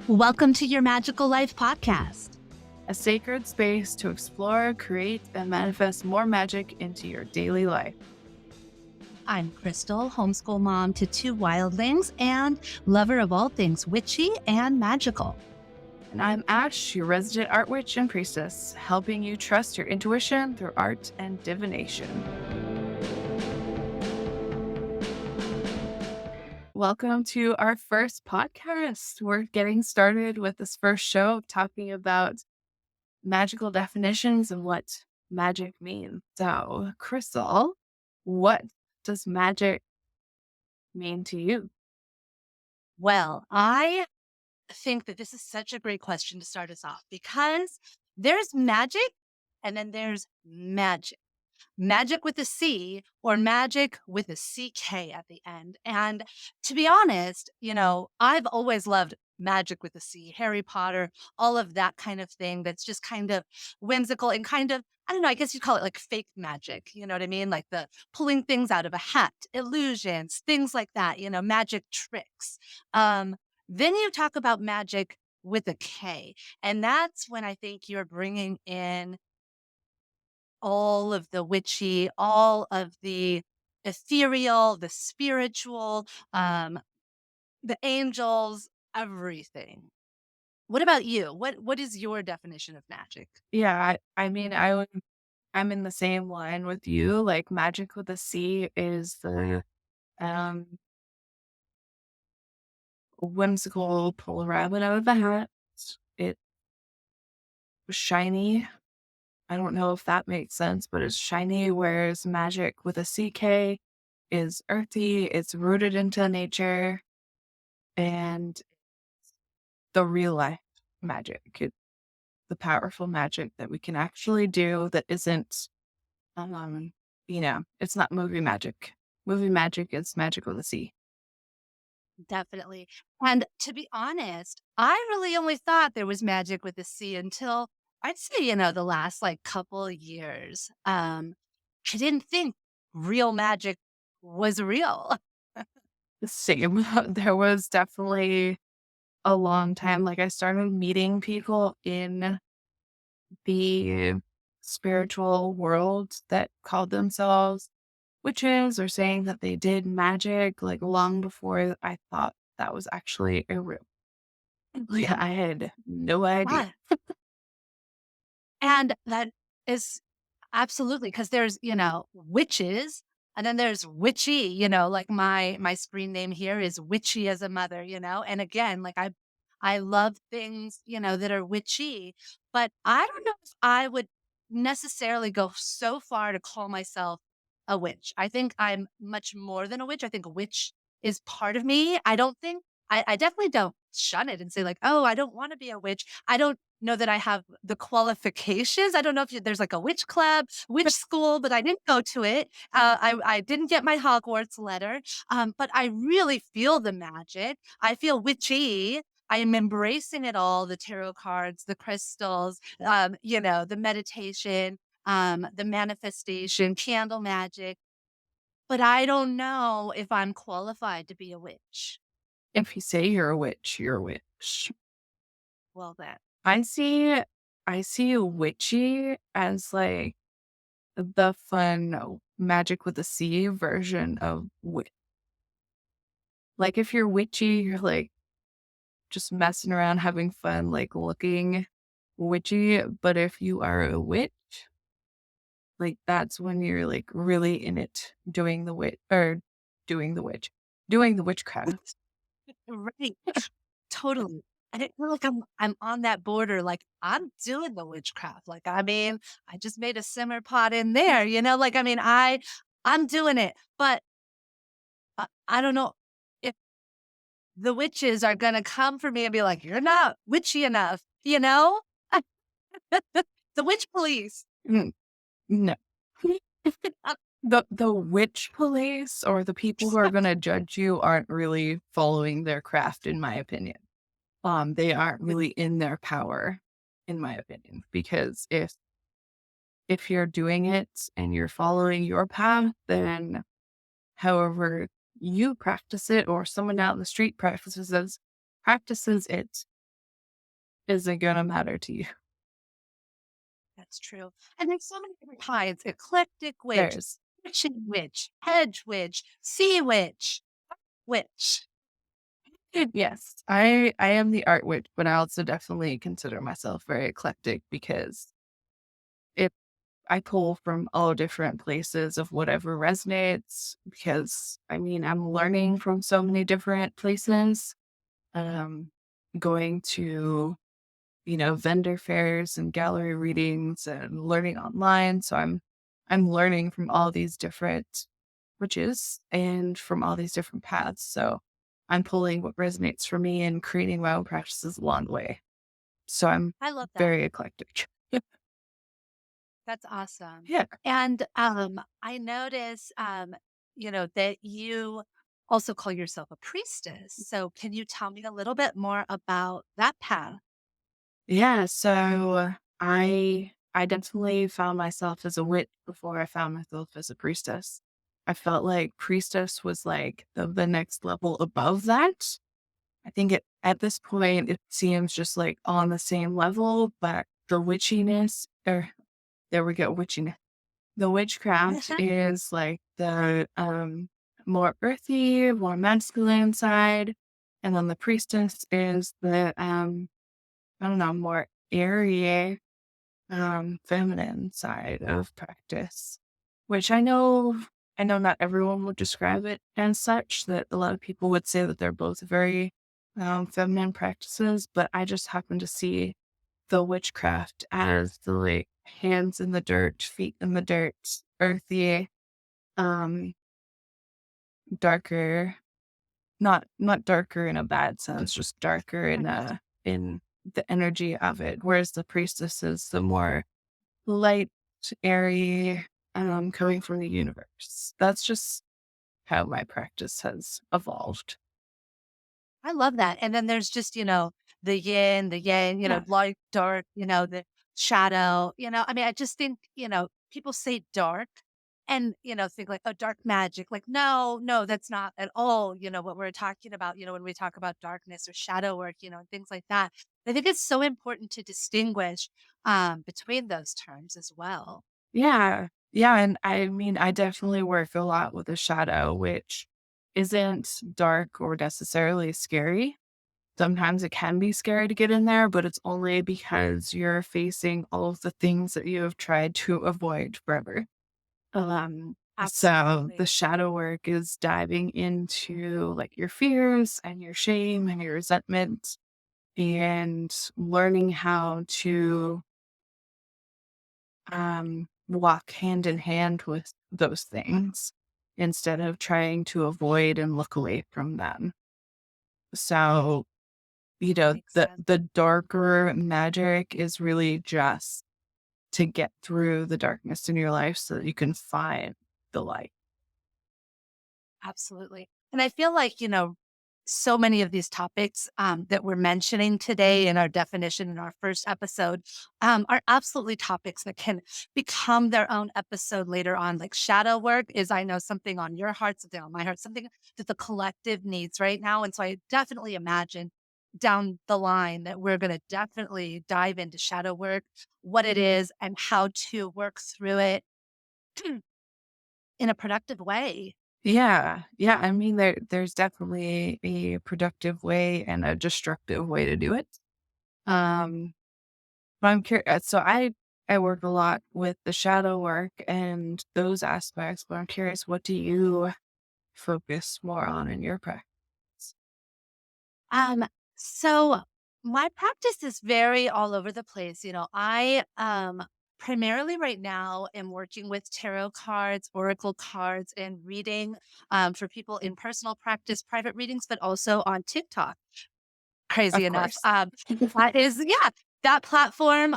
Welcome to your Magical Life podcast. A sacred space to explore, create, and manifest more magic into your daily life. I'm Crystal, homeschool mom to two wildlings and lover of all things witchy and magical. And I'm Ash, your resident art witch and priestess, helping you trust your intuition through art and divination. Welcome to our first podcast. We're getting started with this first show talking about magical definitions and what magic means. So, Crystal, what does magic mean to you? Well, I think that this is such a great question to start us off because there's magic and then there's magic. Magic with a C or magic with a CK at the end. And to be honest, I've always loved magic with a C, Harry Potter, all of that kind of thing that's just kind of whimsical and kind of, I don't know, I guess you'd call it like fake magic. You know what I mean? Like the pulling things out of a hat, illusions, things like that, magic tricks. Um, then you talk about magic with a K. And that's when I think you're bringing in all of the witchy, all of the ethereal, the spiritual, the angels, everything. What about you? What is your definition of magic? Yeah, I'm in the same line with you. Like magic with a C is the um whimsical pull rabbit out of the hat. It's shiny. I don't know if that makes sense, but it's shiny, whereas magic with a CK is earthy, it's rooted into nature, and the real life magic. The powerful magic that we can actually do that isn't, um, it's not movie magic. Movie magic is magic with a C. Definitely. And to be honest, I really only thought there was magic with a C until I'd say, the last like couple of years. I didn't think real magic was real. Same. There was definitely a long time. Like I started meeting people in the spiritual world that called themselves witches or saying that they did magic like long before I thought that was actually a real. Like I had no idea. Yeah. And that is absolutely because there's, witches and then there's witchy, like my screen name here is witchy as a mother, and again, like I love things, that are witchy, but I don't know if I would necessarily go so far to call myself a witch. I think I'm much more than a witch. I think a witch is part of me. I don't think I definitely don't shun it and say like, oh, I don't want to be a witch. I don't know that I have the qualifications. I don't know if there's like a witch club, witch school, but I didn't go to it. I didn't get my Hogwarts letter, but I really feel the magic. I feel witchy. I am embracing it all, the tarot cards, the crystals, the meditation, the manifestation, candle magic. But I don't know if I'm qualified to be a witch. If you say you're a witch, you're a witch. Well, then. I see I see witchy as like the fun magic with a C version of witch. Like if you're witchy, you're like just messing around, having fun, like looking witchy. But if you are a witch, like that's when you're like really in it, doing the witch or doing the witch, doing the witchcraft. Right. Totally. And it feel like I'm on that border, like I'm doing the witchcraft. Like, I mean, I just made a simmer pot in there, like I mean, I'm doing it, but I don't know if the witches are gonna come for me and be like, you're not witchy enough, you know? The witch police. Mm, no. The witch police or the people who are gonna judge you aren't really following their craft, in my opinion. They aren't really in their power, in my opinion, because if you're doing it and you're following your path, then however you practice it or someone out in the street practices it, isn't gonna matter to you. That's true. And there's so many different kinds: eclectic witch, There's witching witch, hedge witch, sea witch, witch. yes, I am the art witch, but I also definitely consider myself very eclectic because it I pull from all different places of whatever resonates because I mean I'm learning from so many different places. Um, going to vendor fairs and gallery readings and learning online. So I'm learning from all these different witches and from all these different paths. So I'm pulling what resonates for me and creating my own practices along the way. So I'm I love that. very eclectic. That's awesome. Yeah. And I notice, that you also call yourself a priestess. So can you tell me a little bit more about that path? Yeah. So I definitely found myself as a witch before I found myself as a priestess. I felt like priestess was like the next level above that. I think at this point, it seems just like on the same level, but the witchiness, or there we go, witchiness. The witchcraft is like the more earthy, more masculine side. And then the priestess is the I don't know, more airy, feminine side of practice, which I know not everyone would describe it as such, that a lot of people would say that they're both very feminine practices, but I just happen to see the witchcraft as the like hands in the dirt, feet in the dirt, earthy, um, darker, not darker in a bad sense, just darker in the energy of it. Whereas the priestess is the more light, airy, coming from the universe. That's just how my practice has evolved. I love that. And then there's just, the yin, the yang, Yeah. light, dark, the shadow, I mean, I just think, people say dark and, think like, oh, dark magic. Like, no, no, that's not at all, what we're talking about, when we talk about darkness or shadow work, and things like that. I think it's so important to distinguish between those terms as well. Yeah. Yeah. And I mean, I definitely work a lot with a shadow, which isn't dark or necessarily scary. Sometimes it can be scary to get in there, but it's only because you're facing all of the things that you have tried to avoid forever. So the Absolutely. shadow work is diving into like your fears and your shame and your resentment and learning how to walk hand in hand with those things instead of trying to avoid and look away from them. So, Makes the sense. darker magic is really just to get through the darkness in your life so that you can find the light. Absolutely. And I feel like, so many of these topics that we're mentioning today in our definition in our first episode are absolutely topics that can become their own episode later on. Like shadow work is, I know, something on your heart, something on my heart, something that the collective needs right now. And so I definitely imagine down the line that we're going to definitely dive into shadow work, what it is, and how to work through it in a productive way. Yeah. Yeah. I mean, there's definitely a productive way and a destructive way to do it. Um, but I'm curious. So I work a lot with the shadow work and those aspects, but I'm curious, what do you focus more on in your practice? Um, so my practice is very all over the place. I primarily right now am working with tarot cards, oracle cards, and reading for people in personal practice, private readings, but also on TikTok. Crazy Of enough. course. That is yeah, that platform,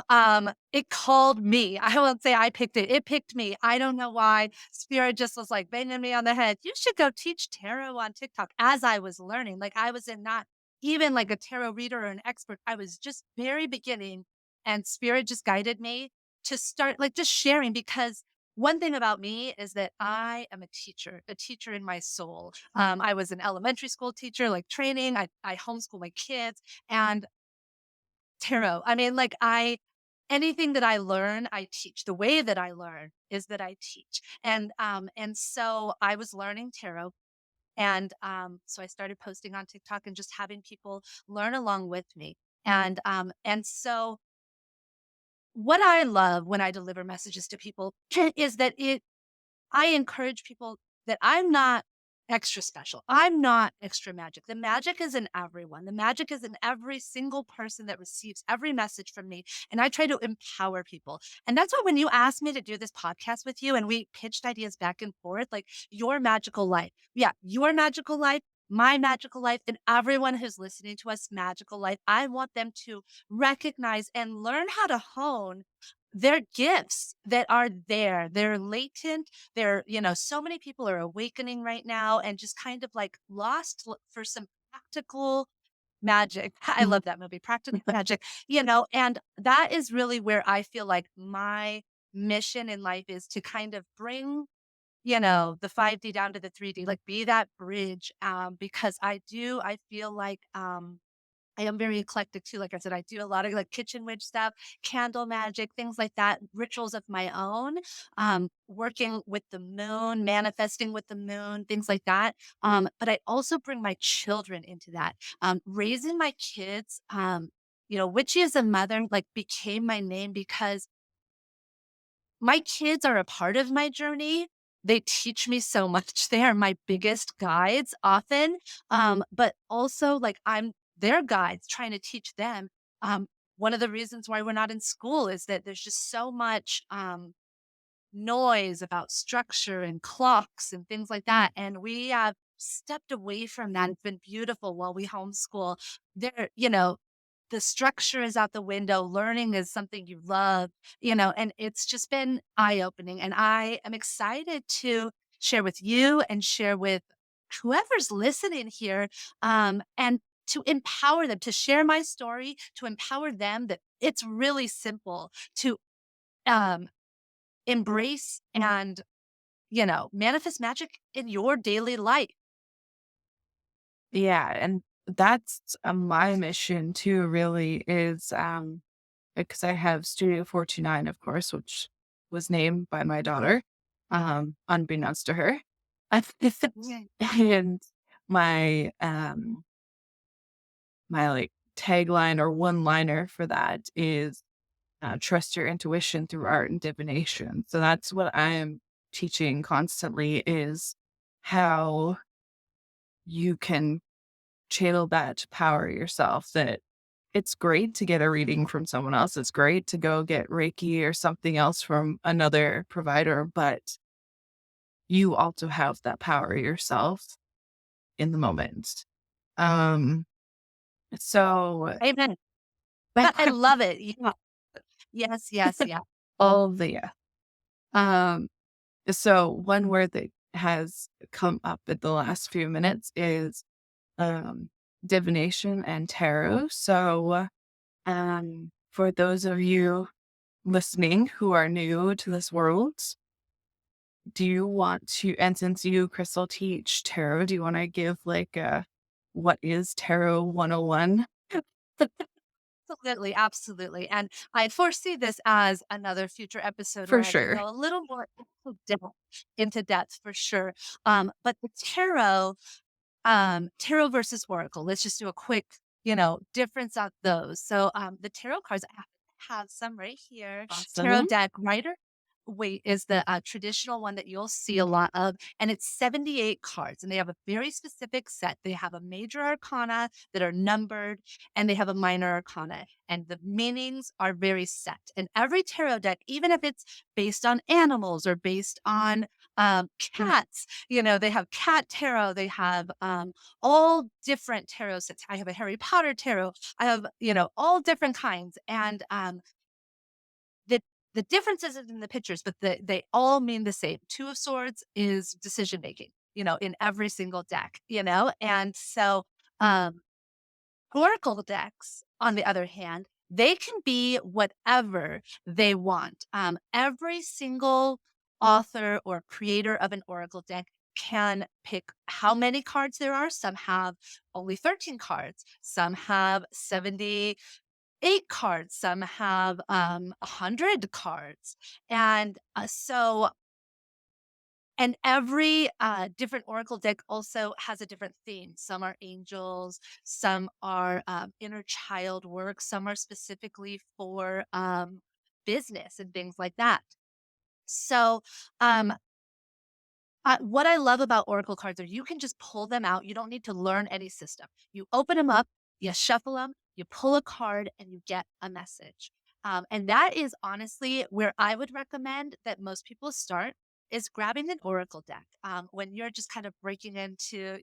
it called me. I won't say I picked it. It picked me. I don't know why. Spirit just was like banging me on the head. You should go teach tarot on TikTok as I was learning. Like I was in not even like a tarot reader or an expert. I was just very beginning and spirit just guided me to start like just sharing because one thing about me is that I am a teacher in my soul. I was an elementary school teacher, like training. I homeschool my kids. And tarot. I mean, like anything that I learn, I teach. The way that I learn is that I teach. And so I was learning tarot. And so I started posting on TikTok and just having people learn along with me. And so what I love when I deliver messages to people is that I encourage people that I'm not extra special. I'm not extra magic. The magic is in everyone. The magic is in every single person that receives every message from me. And I try to empower people. And that's why when you asked me to do this podcast with you and we pitched ideas back and forth, like your magical life. Yeah, your magical life, my magical life, and everyone who's listening to us magical life. I want them to recognize and learn how to hone their gifts that are there. They're latent. So many people are awakening right now and just kind of like lost for some practical magic. I love that movie, Practical Magic, and that is really where I feel like my mission in life is to kind of bring, the 5D down to the 3D, like be that bridge. Because I feel like, I am very eclectic too. Like I said, I do a lot of like kitchen witch stuff, candle magic, things like that, rituals of my own, working with the moon, manifesting with the moon, things like that. But I also bring my children into that. Raising my kids, witchy as a mother, like became my name because my kids are a part of my journey. They teach me so much. They are my biggest guides often. But also like I'm their guides trying to teach them. Um, One of the reasons why we're not in school is that there's just so much noise about structure and clocks and things like that. And we have stepped away from that. It's been beautiful while we homeschool. The structure is out the window. Learning is something you love, and it's just been eye opening. And I am excited to share with you and share with whoever's listening here, and to empower them, to share my story, to empower them that it's really simple to um, embrace and, manifest magic in your daily life. Yeah, and that's, my mission too, really is, because I have Studio 429, of course, which was named by my daughter, unbeknownst to her. Yeah. And my, my, like, tagline or one-liner for that is, "Trust your intuition through art and divination." So that's what I am teaching constantly is how you can channel that to power yourself, that it's great to get a reading from someone else. It's great to go get Reiki or something else from another provider, but you also have that power yourself in the moment. Um, so Amen. I love it. Yeah. Yes, yes, yeah. all of the, yeah. Um, so one word that has come up in the last few minutes is um divination and tarot. So for those of you listening who are new to this world, do you want to, and since you, Crystal, teach tarot, do you want to give like a what is tarot 101? Absolutely, absolutely. And I foresee this as another future episode For where I can sure. go a little more into depth for sure. But the tarot versus oracle. Let's just do a quick, difference of those. So, the tarot cards, I have some right here. Tarot Awesome. deck Rider Waite is the traditional one that you'll see a lot of, and it's 78 cards, and they have a very specific set. They have a major arcana that are numbered, and they have a minor arcana, and the meanings are very set. And every tarot deck, even if it's based on animals or based on cats, they have cat tarot, they have all different tarot sets. I have a Harry Potter tarot. I have, all different kinds. And the the difference isn't in the pictures, but they all mean the same. Two of Swords is decision making, in every single deck, and so um oracle decks, on the other hand, they can be whatever they want. Every single author or creator of an oracle deck can pick how many cards there are. Some have only 13 cards, some have 70 8 cards, some have 100 cards. And and every different oracle deck also has a different theme. Some are angels, some are inner child work, some are specifically for business and things like that. So, um, what I love about oracle cards are you can just pull them out. You don't need to learn any system. You open them up, you shuffle them, you pull a card, and you get a message. And that is honestly where I would recommend that most people start is grabbing an oracle deck. When you're just kind of breaking into,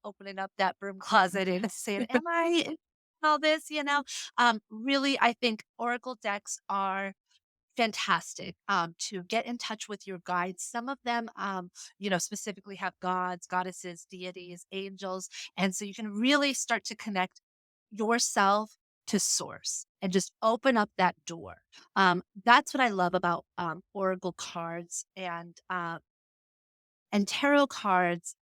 opening up that broom closet and saying, "Am I in all this?" Really, I think oracle decks are fantastic, to get in touch with your guides. Some of them, specifically have gods, goddesses, deities, angels. And so you can really start to connect yourself to source and just open up that door. That's what I love about oracle cards and tarot cards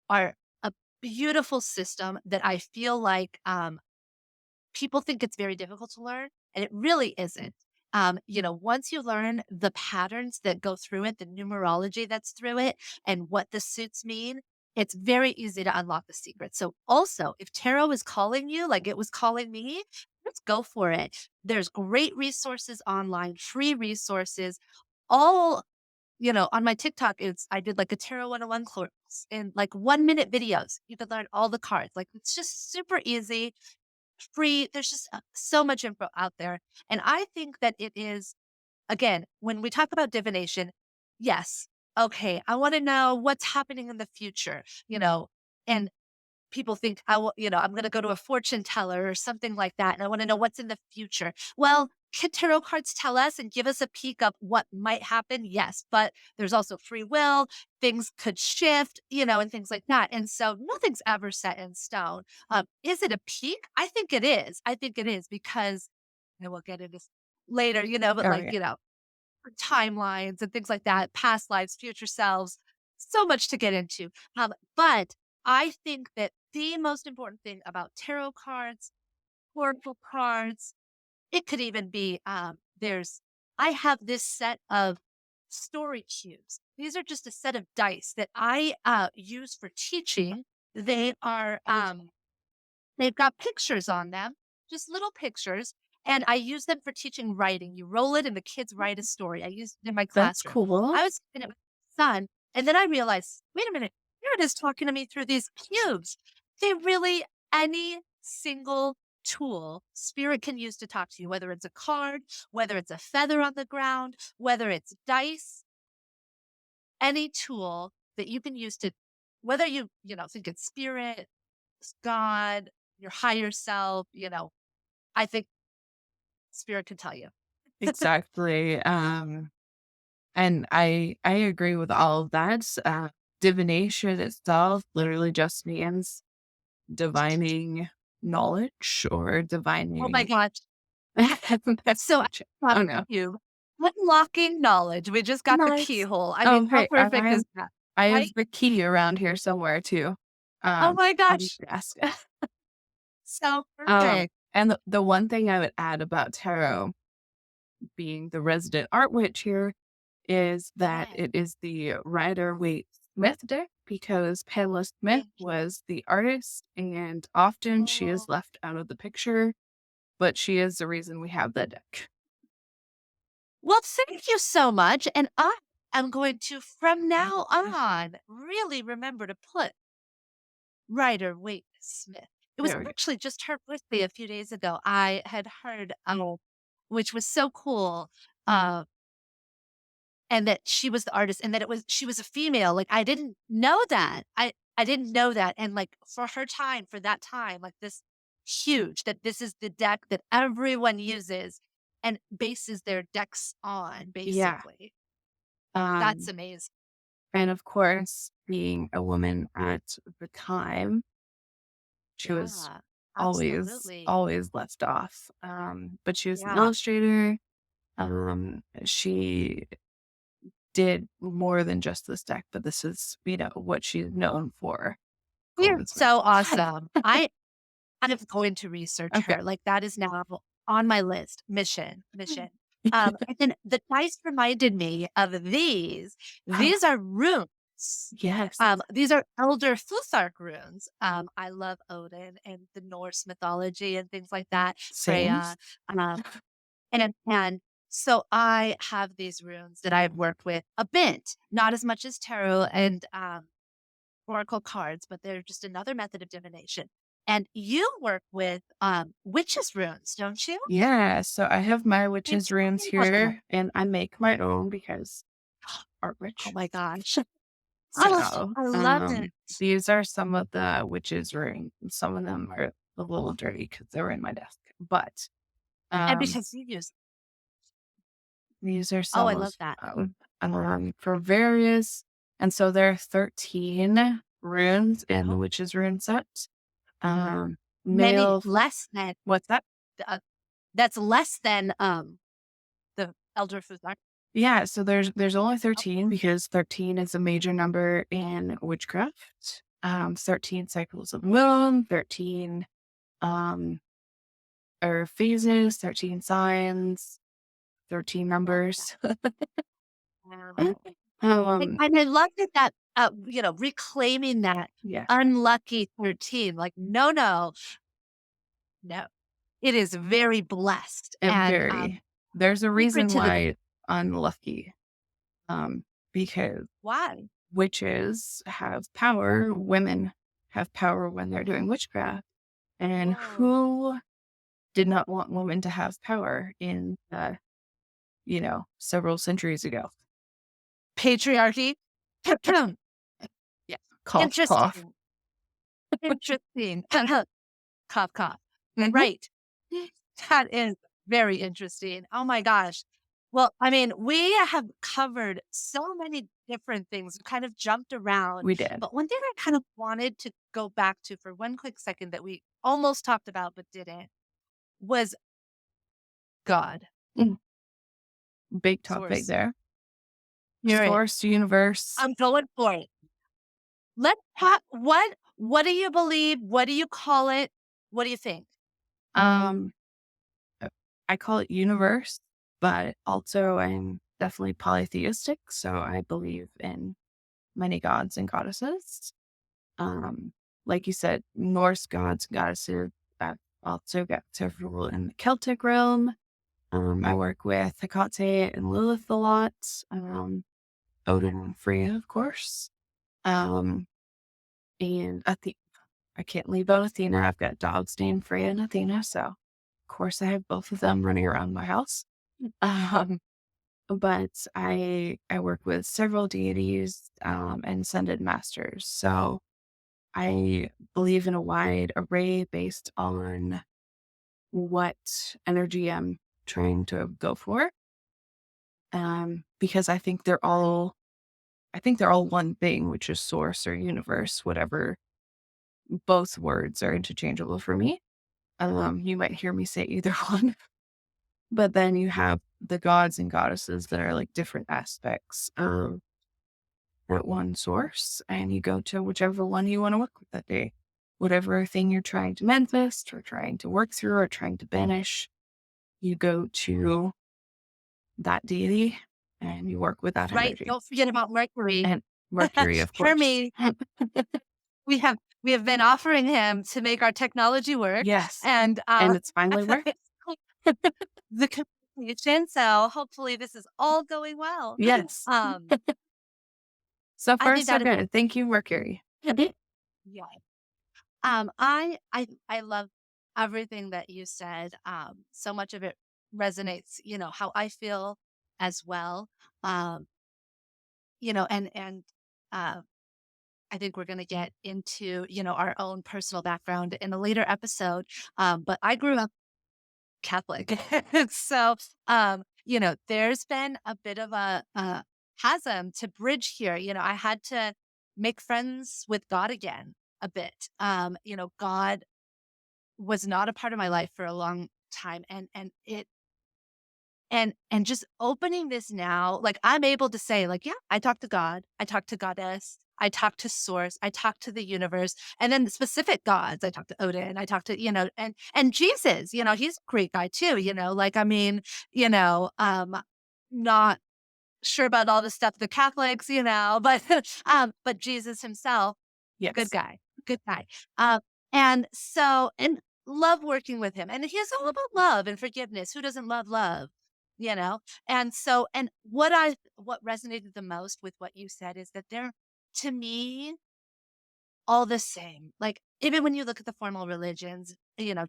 are a beautiful system that I feel like people think it's very difficult to learn, and it really isn't. Once you learn the patterns that go through it, the numerology that's through it, and what the suits mean, it's very easy to unlock the secret. So, also, if tarot is calling you like it was calling me, let's go for it. There's great resources online, free resources, all on my TikTok, I did like a tarot 101 course in like 1 minute videos. You could learn all the cards. Like it's just super easy free. There's just so much info out there. And I think that it is, again, when we talk about divination, yes, okay, I want to know what's happening in the future, and people think I'm going to go to a fortune teller or something like that. And I want to know what's in the future. Well, can tarot cards tell us and give us a peek of what might happen? Yes, but there's also free will. Things could shift, and things like that. And so nothing's ever set in stone. Is it a peak? I think it is. I think it is because, and we'll get into this later, but Oh, like, yeah. timelines and things like that, past lives, future selves, so much to get into. But I think that the most important thing about tarot cards, oracle cards, it could even be I have this set of story cubes. These are just a set of dice that I use for teaching. They are They've got pictures on them, just little pictures, and I use them for teaching writing. You roll it and the kids write a story. I used it in my That's classroom. cool. I was doing it with my son, and then I realized, wait a minute, here it is talking to me through these cubes. They really any single tool spirit can use to talk to you, whether it's a card, whether it's a feather on the ground, whether it's dice, any tool that you can use to whether think it's spirit, it's God, your higher self, I think spirit can tell you. Exactly. And I agree with all of that. Divination itself literally just means divining knowledge or Oh my divining. gosh. So I have Oh a no. cube. Unlocking knowledge. We just got the Nice. keyhole. I mean, Oh, how hey, perfect is that? I have Right? the key around here somewhere too. Oh my On the gosh. desk. So perfect. And the one thing I would add about tarot being the resident art witch here is that Yeah. it is the Rider-Waite-Smith deck because Pamela Smith Thank you. was the artist and often she is Oh. left out of the picture, but she is the reason we have that deck. Well, thank you so much. And I am going to, from now on, really remember to put Rider Waite Smith. It was There we go. actually just her birthday a few days ago. I had heard, which was so cool. Uh, and that she was the artist and that she was a female. Like I didn't know that. I didn't know that. And like for that time, like this huge that this is the deck that everyone uses and bases their decks on, Yeah. basically. That's Um, amazing. and of course, being a woman at the time, she was Yeah, absolutely. always left off. But she was an Yeah. illustrator. She did more than just this deck, but this is, what she's known for. You're Golden Smith. so awesome. I'm going to research Okay. her. Like that is now on my list. Mission, mission. And then the dice reminded me of these. Oh, These are runes. yes. These are Elder Futhark runes. I love Odin and the Norse mythology and things like that. Same. Freya. And so I have these runes that I've worked with a bit, not as much as tarot and oracle cards, but they're just another method of divination. And you work with witches runes, don't you? Yeah, so I have my Can you witch's tell runes me about that? here, and I make my own because art Oh rich. my gosh. Oh, So, I love it. these are some of the witch's runes. Some of them are a little dirty because they're in my desk, but And um, because you use, these are oh, I some of love that. for various, and so there are 13 runes in the Oh, witch's rune set. Um, many male, less than what's that? uh, that's less than the Elder Futhark. Yeah, so there's only Oh, 13 because 13 is a major number in witchcraft. 13 cycles of the moon, 13 um or phases, 13 signs, 13 love that. numbers. Um, um and I love that reclaiming that yeah, unlucky 13. Like, no, no, no. It is very blessed it and, very there's a sacred reason to the why it's unlucky. Because why? witches have power, women have power when they're doing witchcraft. And Whoa. who did not want women to have power in, several centuries ago. Patriarchy? Yeah. Cough, cough. Interesting. Interesting. Cough, cough. Mhm. Right. That is very interesting. Oh my gosh. Well, I mean, we have covered so many different things, kind of jumped around. We did. But one thing I kind of wanted to go back to for one quick second that we almost talked about but didn't was God, Mm, big topic source, there. spirit. Source, universe. I'm going for it. Let's talk. What do you believe? What do you call it? What do you think? Um, uh, I call it universe, but also I'm definitely polytheistic, so I believe in many gods and goddesses. Um, like you said, Norse gods, goddesses. I've also got several in the Celtic realm. I work with Hecate and Lilith a lot. Odin and Freya, of course. Um, and I can't leave out Athena. I've got dogs named Freya and Athena, so of course I have both of them running around my house. Um, but I work with several deities and ascended masters. So I believe in a wide array based on what energy I'm trying to go for. Because I think they're all one thing, which is source or universe, whatever. Both words are interchangeable for me. You might hear me say either one, but then you have the gods and goddesses that are like different aspects of that one source, and you go to whichever one you want to work with that day. Whatever thing you're trying to manifest or trying to work through or trying to banish, you go to that deity and you work with that Right? energy. Don't forget about Mercury. And Mercury, of course. Hermes, we have been offering him to make our technology work, Yes. and And it's finally worked. the communication. So hopefully this is all going well. Yes. Um, So I far, think so that is good. Thank you, Mercury. yeah. I love everything that you said. So much of it resonates. How I feel as well. Um, and uh, I think we're going to get into our own personal background in a later episode. But I grew up Catholic, so there's been a bit of a chasm to bridge here. I had to make friends with God again a bit. God was not a part of my life for a long time, and just opening this now, like I'm able to say, like, yeah, I talk to God, I talk to Goddess. I talk to source, I talk to the universe, and then the specific gods, I talk to Odin, I talk to, and Jesus, he's a great guy too, like, I mean, you know, not sure about all the stuff the Catholics, but but Jesus himself, good Yes. guy, good guy. Um, and love working with him. And he's all about love and forgiveness. Who doesn't love love? You know? And what resonated the most with what you said is that they're, to me, all the same. Like, even when you look at the formal religions,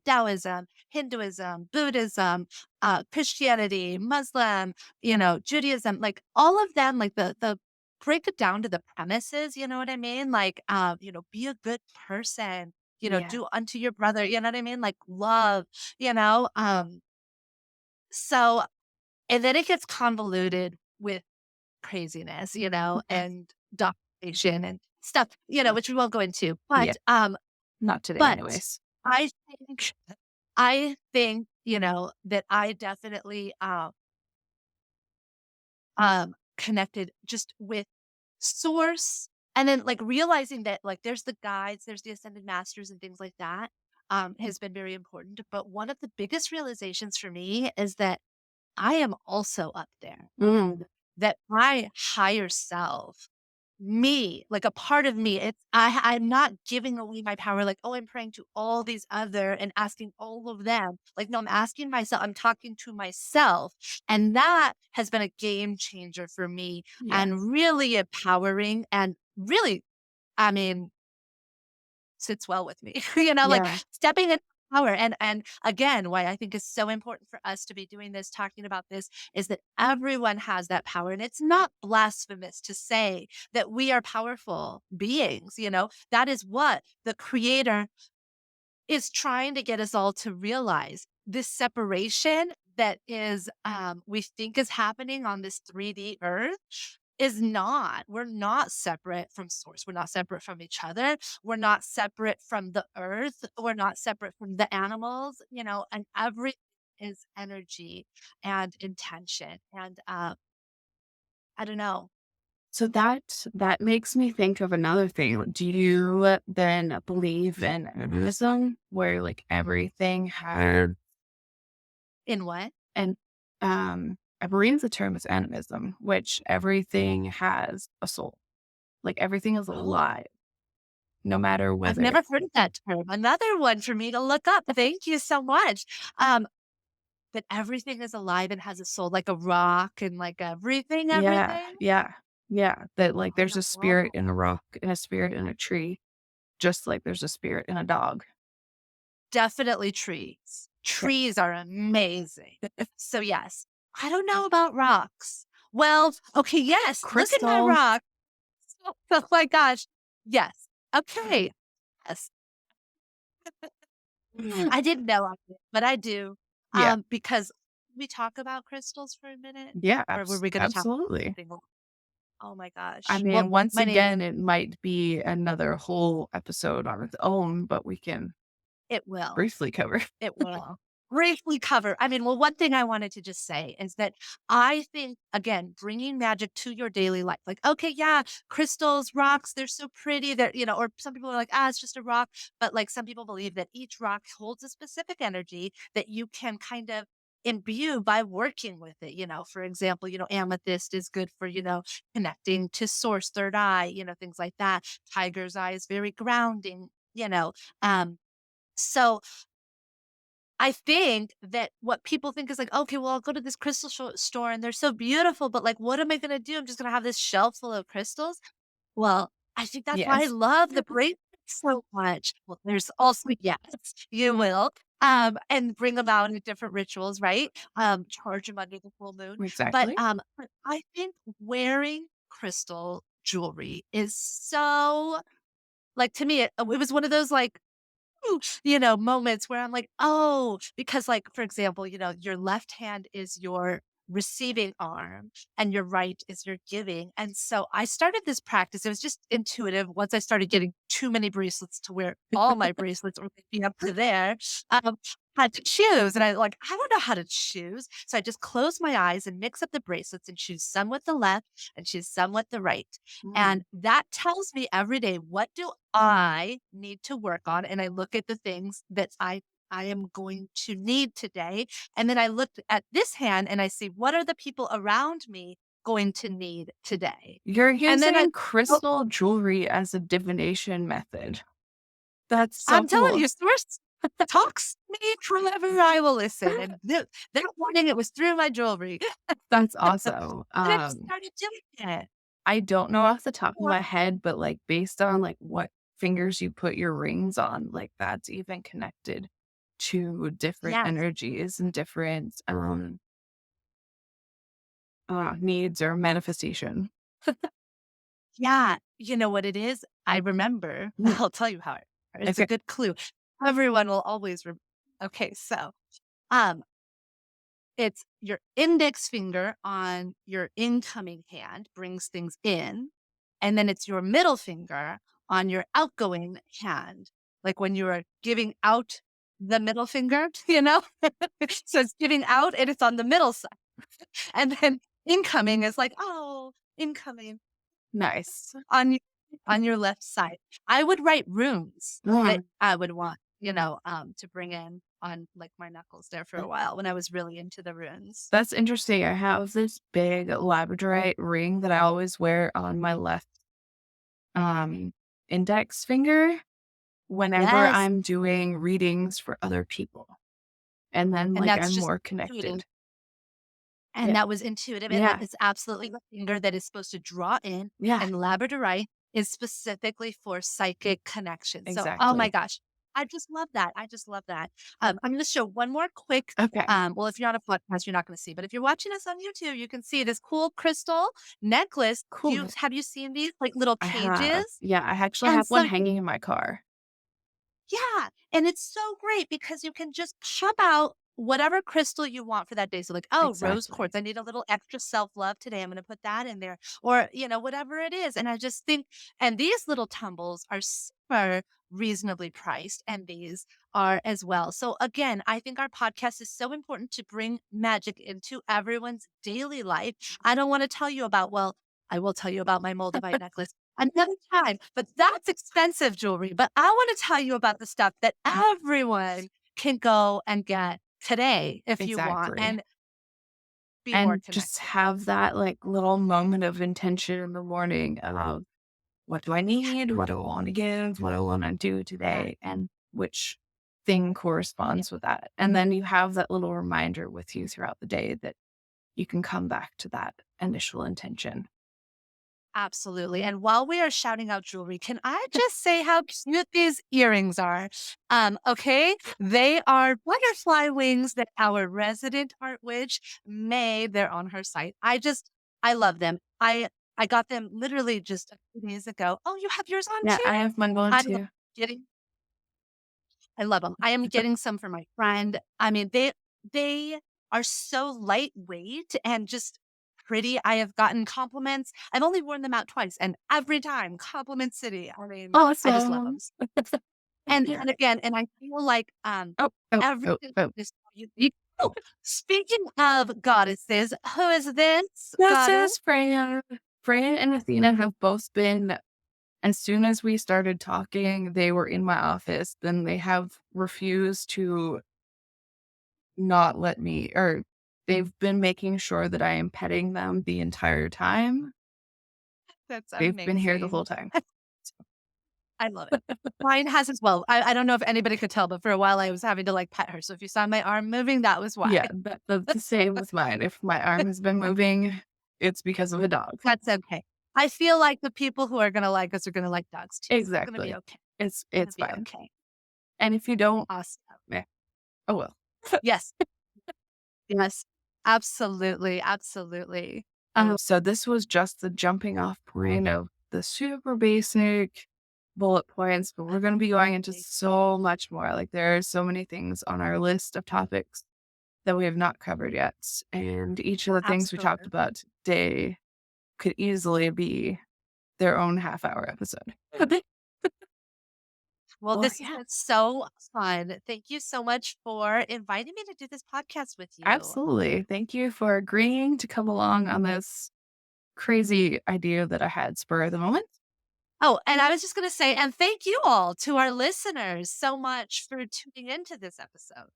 Taoism, Hinduism, Buddhism, Christianity, Muslim, Judaism, like all of them, like the break it down to the premises, you know what I mean? Like, be a good person, Yeah. do unto your brother, you know what I mean? Like love, you know? So, and then it gets convoluted with craziness, and documentation and stuff, which we won't go into. Yeah. Not today But anyways. I think that I definitely connected just with source, and then like realizing that like there's the guides, there's the ascended masters and things like that has been very important. But one of the biggest realizations for me is that I am also up there, and that my higher self, me, like a part of me, I'm not giving away my power like, oh, I'm praying to all these other and asking all of them. Like, no, I'm asking myself, I'm talking to myself. And that has been a game changer for me Yeah. and really empowering and really, I mean, sits well with me, like Yeah. stepping in power. And again, why I think is so important for us to be doing this, talking about this, is that everyone has that power. And it's not blasphemous to say that we are powerful beings, that is what the creator is trying to get us all to realize. This separation that is we think is happening on this 3D earth is not. We're not separate from source. We're not separate from each other. We're not separate from the earth. We're not separate from the animals, and every is energy and intention. And I don't know. So that makes me think of another thing. Do you then believe in animism where like everything has In what? and I believe the term is animism, which everything has a soul. Like everything is Oh, alive, no matter I've whether never heard of that term. Another one for me to look up. Thank you so much. Um, That everything is alive and has a soul, like a rock and like yeah, everything? yeah, yeah. That like I there's a don't know. spirit in a rock and a spirit in a tree, just like there's a spirit in a dog. Definitely trees. Yeah. Trees are amazing. So, yes. I don't know about rocks. Well, okay, yes, look at my Crystals. rock. Oh my gosh. Yes. Okay. Yes. Mm. I didn't know I did, but I do. Yeah. Because we talk about crystals for a minute, Yeah, or were we gonna talk absolutely. something else? Oh my I gosh. mean, Well, once my name again, it might be another whole episode on its own, but we can it will. briefly cover. It will. Briefly cover. I mean, well, one thing I wanted to just say is that I think, again, bringing magic to your daily life, like, okay, yeah, crystals, rocks, they're so pretty. They're, or some people are like, it's just a rock. But like some people believe that each rock holds a specific energy that you can kind of imbue by working with it. For example, amethyst is good for, connecting to source, third eye, things like that. Tiger's eye is very grounding, Um, so I think that what people think is like, okay, well, I'll go to this crystal store and they're so beautiful, but like, what am I going to do? I'm just going to have this shelf full of crystals. Well, I think that's why I Yes, love the bracelet so much. Well, there's also, yes, you will. And bring them out in different rituals, right? Charge them under the full moon. exactly. But I think wearing crystal jewelry is so, like, to me, it was one of those like moments where I'm like, "Oh," because, like, for example, your left hand is your receiving arm and your right is your giving. And so I started this practice. It was just intuitive. Once I started getting too many bracelets to wear all my bracelets or they'd be up to there, um, had to choose. And I like, I don't know how to choose. So I just close my eyes and mix up the bracelets and choose some with the left and choose some with the right. And Mm. that tells me every day, what do I need to work on? And I look at the things that I am going to need today. And then I looked at this hand and I see, what are the people around me going to need today? You're And then using oh, crystal jewelry as a divination method. That's so I'm telling cool. you, source talks to me forever. I will listen. And that morning it was through my jewelry. That's awesome. And I just started doing it. I don't know off the top of Or- my head, but, like, based on, like, what fingers you put your rings on, like, that's even connected to different Yes. energies and different, needs or manifestation. Yeah. You know what it is? I remember. Mm, I'll tell you how it's a okay. good clue. Everyone will always okay, so um it's your index finger on your incoming hand brings things in, and then it's your middle finger on your outgoing hand. Like when you are giving out the middle finger, you know? So it's giving out and it's on the middle side. And then incoming is like, oh, incoming Nice. on your on your left side. I would write runes that Mm. I would want, to bring in on like my knuckles there for a while when I was really into the runes. That's interesting. I have this big labradorite ring that I always wear on my left, um, index finger whenever Yes. I'm doing readings for other people, and then, And like, that's I'm just more intuitive. connected. And Yeah. that was intuitive, and that Yeah. is absolutely the finger that is supposed to draw in, Yeah. and labradorite is specifically for psychic connection. So, oh my Exactly. gosh, I just love that. I just love that. I'm gonna show one more quick, Okay. well, if you're on a podcast, you're not gonna see, but if you're watching us on YouTube, you can see this cool crystal necklace. Cool. Have you seen these, like, little I have. cages? Yeah, I actually And have one so hanging in my car. yeah, and it's so great because you can just pop out whatever crystal you want for that day. So like, oh, rose Exactly. quartz. I need a little extra self-love today. I'm going to put that in there. Or, whatever it is. And I just think and these little tumbles are super reasonably priced and these are as well. So again, I think our podcast is so important to bring magic into everyone's daily life. I don't want to tell you about I will tell you about my moldavite necklace another time, but that's expensive jewelry. But I want to tell you about the stuff that everyone can go and get today if you want Exactly. and be more And just connected. have that, like, little moment of intention in the morning of, "What do I need? What do I wanna give? What do I wanna do Yeah. today?" And which thing Yeah. corresponds with that. And then you have that little reminder with you throughout the day that you can come back to that initial intention. Absolutely. And while we are shouting out jewelry, can I just say how cute these earrings are? Okay. They are butterfly wings that our resident art witch made. They're on her site. I love them. I got them literally just a few days ago. Oh, you have yours on Yeah, too? I have mine on I love too. getting I love them. I am getting some for my friend. I mean, they are so lightweight and just pretty. I have gotten compliments. I've only worn them out twice, and every time, compliment city. I mean, I just love them. Awesome. And again, and I feel like Oh, oh, oh, everything oh. is unique. Oh, speaking of goddesses, who is this This goddess? is Freya. Freya and Athena have both been as soon as we started talking, they were in my office, then they have refused to not let me or they've been making sure that I am petting them the entire time. That's They've been here the whole amazing. time. I love it. Mine has as well. I don't know if anybody could tell, but for a while I was having to like pet her. So if you saw my arm moving, that was why. Yeah, that's the same with mine. If my arm has been moving, it's because of a dog. That's okay. I feel like the people who are gonna like us are gonna like dogs too. So it's gonna be Exactly. okay. Gonna It's be fine. okay. And if you don't, Awesome. eh, oh well. Yes. Yes. Absolutely. Absolutely. So this was just the jumping off point of the super basic bullet points, but we're going to be going into Absolutely. so much more. Like there are so many things on our list of topics that we have not covered yet. And each of the things we talked Absolutely. about today could easily be their own half-hour episode. Well, Well, this has yeah, been so fun. Thank you so much for inviting me to do this podcast with you. absolutely. Thank you for agreeing to come along on this crazy idea that I had spur of the moment. Oh, and I was just going to say, and thank you all to our listeners so much for tuning into this episode.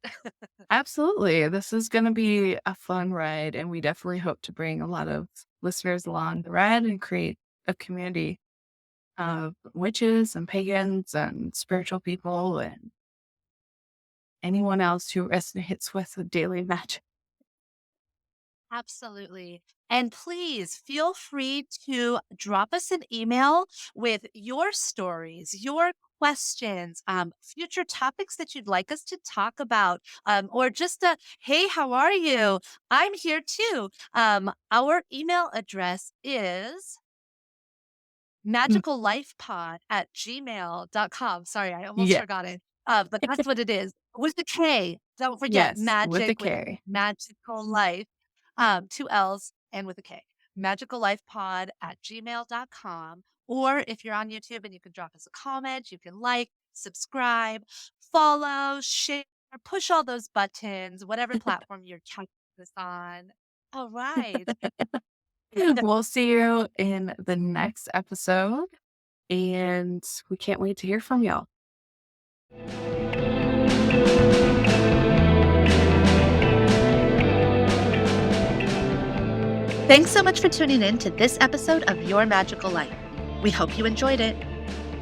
Absolutely. This is going to be a fun ride, and we definitely hope to bring a lot of listeners along the ride and create a community of witches and pagans and spiritual people and anyone else who resonates with the daily magic. Absolutely. And please feel free to drop us an email with your stories, your questions, future topics that you'd like us to talk about, or just a hey, how are you? I'm here too. Our email address is Mm, magicallifepod@gmail.com. Sorry, I almost yeah. forgot it. But that's what it is. With the K. Don't forget Yes, with a magic with K. magical life. Two L's and with a K. Magicallifepod@gmail.com. Or if you're on YouTube and you can drop us a comment, you can like, subscribe, follow, share, push all those buttons, whatever platform you're catching this on. All right. We'll see you in the next episode, and we can't wait to hear from y'all. Thanks so much for tuning in to this episode of Your Magical Life. We hope you enjoyed it.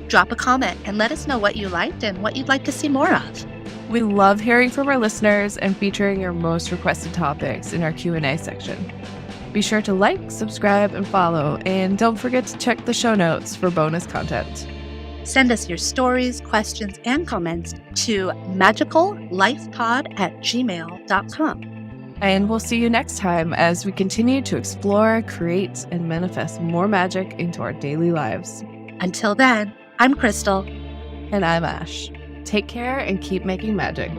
Drop a comment and let us know what you liked and what you'd like to see more of. We love hearing from our listeners and featuring your most requested topics in our Q&A section. Be sure to like, subscribe, and follow, and don't forget to check the show notes for bonus content. Send us your stories, questions, and comments to magicallifepod@gmail.com. And we'll see you next time as we continue to explore, create, and manifest more magic into our daily lives. Until then, I'm Crystal. And I'm Ash. Take care and keep making magic.